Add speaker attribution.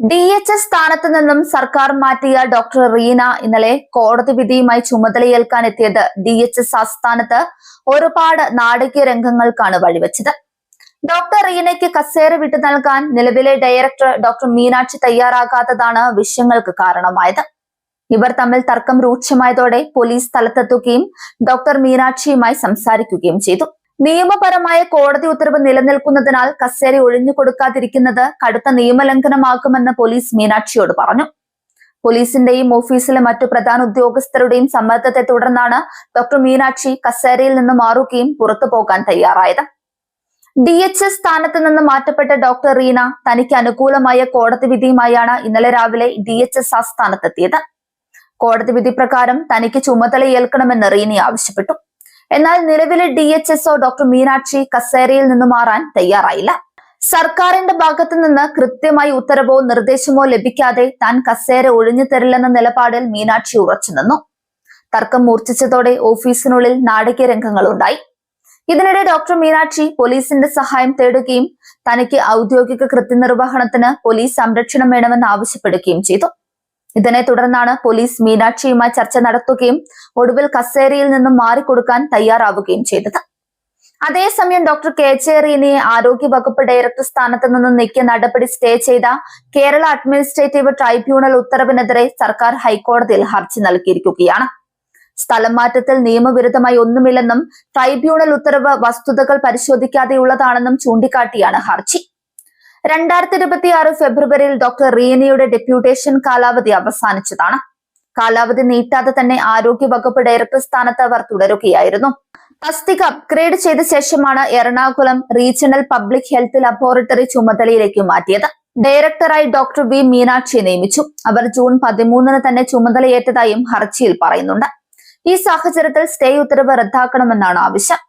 Speaker 1: DHS സ്ഥാനത്ത് നിന്നും സർക്കാർ മാറ്റിയ ഡോക്ടർ റീന ഇന്നലെ കോടതി വിധിയുമായി ചുമതലയേൽക്കാനെത്തിയത് DHS ആസ്ഥാനത്ത് ഒരുപാട് നാടകീയ രംഗങ്ങൾക്കാണ് വഴിവെച്ചത്. ഡോക്ടർ റീനയ്ക്ക് കസേര വിട്ടു നൽകാൻ നിലവിലെ ഡയറക്ടർ ഡോക്ടർ മീനാക്ഷി തയ്യാറാകാത്തതാണ് വിഷയങ്ങൾക്ക് കാരണമായത്. ഇവർ തമ്മിൽ തർക്കം രൂക്ഷമായതോടെ പോലീസ് സ്ഥലത്തെത്തുകയും ഡോക്ടർ മീനാക്ഷിയുമായി സംസാരിക്കുകയും ചെയ്തു. നിയമപരമായ കോടതി ഉത്തരവ് നിലനിൽക്കുന്നതിനാൽ കസേര ഒഴിഞ്ഞു കൊടുക്കാതിരിക്കുന്നത് കടുത്ത നിയമലംഘനമാകുമെന്ന് പോലീസ് മീനാക്ഷിയോട് പറഞ്ഞു. പോലീസിന്റെയും ഓഫീസിലെ മറ്റു പ്രധാന ഉദ്യോഗസ്ഥരുടെയും സമ്മർദ്ദത്തെ തുടർന്നാണ് ഡോക്ടർ മീനാക്ഷി കസേരയിൽ നിന്ന് മാറുകയും പുറത്തു പോകാൻ തയ്യാറായത്. DHS സ്ഥാനത്ത് നിന്ന് മാറ്റപ്പെട്ട ഡോക്ടർ റീന തനിക്ക് അനുകൂലമായ കോടതി വിധിയുമായാണ് ഇന്നലെ രാവിലെ DHS ആസ്ഥാനത്തെത്തിയത്. കോടതി വിധി പ്രകാരം തനിക്ക് ചുമതലയേൽക്കണമെന്ന് റീന ആവശ്യപ്പെട്ടു. എന്നാൽ നിലവിലെ DHSO ഡോക്ടർ മീനാക്ഷി കസേരയിൽ നിന്ന് മാറാൻ തയ്യാറായില്ല. സർക്കാരിന്റെ ഭാഗത്തു നിന്ന് കൃത്യമായി ഉത്തരവോ നിർദ്ദേശമോ ലഭിക്കാതെ താൻ കസേര ഒഴിഞ്ഞു തരില്ലെന്ന നിലപാടിൽ മീനാക്ഷി ഉറച്ചുനിന്നു. തർക്കം മൂർച്ഛിച്ചതോടെ ഓഫീസിനുള്ളിൽ നാടകീയ രംഗങ്ങളുണ്ടായി. ഇതിനിടെ ഡോക്ടർ മീനാക്ഷി പോലീസിന്റെ സഹായം തേടുകയും തനിക്ക് ഔദ്യോഗിക കൃത്യനിർവഹണത്തിന് പോലീസ് സംരക്ഷണം വേണമെന്ന് ആവശ്യപ്പെടുകയും ചെയ്തു. ഇതിനെ തുടർന്നാണ് പോലീസ് മീനാക്ഷിയുമായി ചർച്ച നടത്തുകയും ഒടുവിൽ കസേരയിൽ നിന്നും മാറിക്കൊടുക്കാൻ തയ്യാറാവുകയും ചെയ്തത്. അതേസമയം ഡോക്ടർ KJ റീനയെ ആരോഗ്യവകുപ്പ് ഡയറക്ടർ സ്ഥാനത്ത് നിന്ന് നീക്കിയ നടപടി സ്റ്റേ ചെയ്ത കേരള അഡ്മിനിസ്ട്രേറ്റീവ് ട്രൈബ്യൂണൽ ഉത്തരവിനെതിരെ സർക്കാർ ഹൈക്കോടതിയിൽ ഹർജി നൽകിയിരിക്കുകയാണ്. സ്ഥലം മാറ്റത്തിൽ നിയമവിരുദ്ധമായി ഒന്നുമില്ലെന്നും ട്രൈബ്യൂണൽ ഉത്തരവ് വസ്തുതകൾ പരിശോധിക്കാതെയുള്ളതാണെന്നും ചൂണ്ടിക്കാട്ടിയാണ് ഹർജി. 2026 ഫെബ്രുവരിയിൽ ഡോക്ടർ റീനയുടെ ഡെപ്യൂട്ടേഷൻ കാലാവധി അവസാനിച്ചതാണ്. കാലാവധി നീട്ടാതെ തന്നെ ആരോഗ്യവകുപ്പ് ഡയറക്ടർ സ്ഥാനത്ത് അവർ തുടരുകയായിരുന്നു. തസ്തിക അപ്ഗ്രേഡ് ചെയ്ത ശേഷമാണ് Ernakulam regional public health laboratory ചുമതലയിലേക്ക് മാറ്റിയത്. ഡയറക്ടറായി ഡോക്ടർ V മീനാക്ഷിയെ നിയമിച്ചു. അവർ ജൂൺ 13 തന്നെ ചുമതലയേറ്റതായും ഹർജിയിൽ പറയുന്നുണ്ട്. ഈ സാഹചര്യത്തിൽ സ്റ്റേ ഉത്തരവ് റദ്ദാക്കണമെന്നാണ് ആവശ്യം.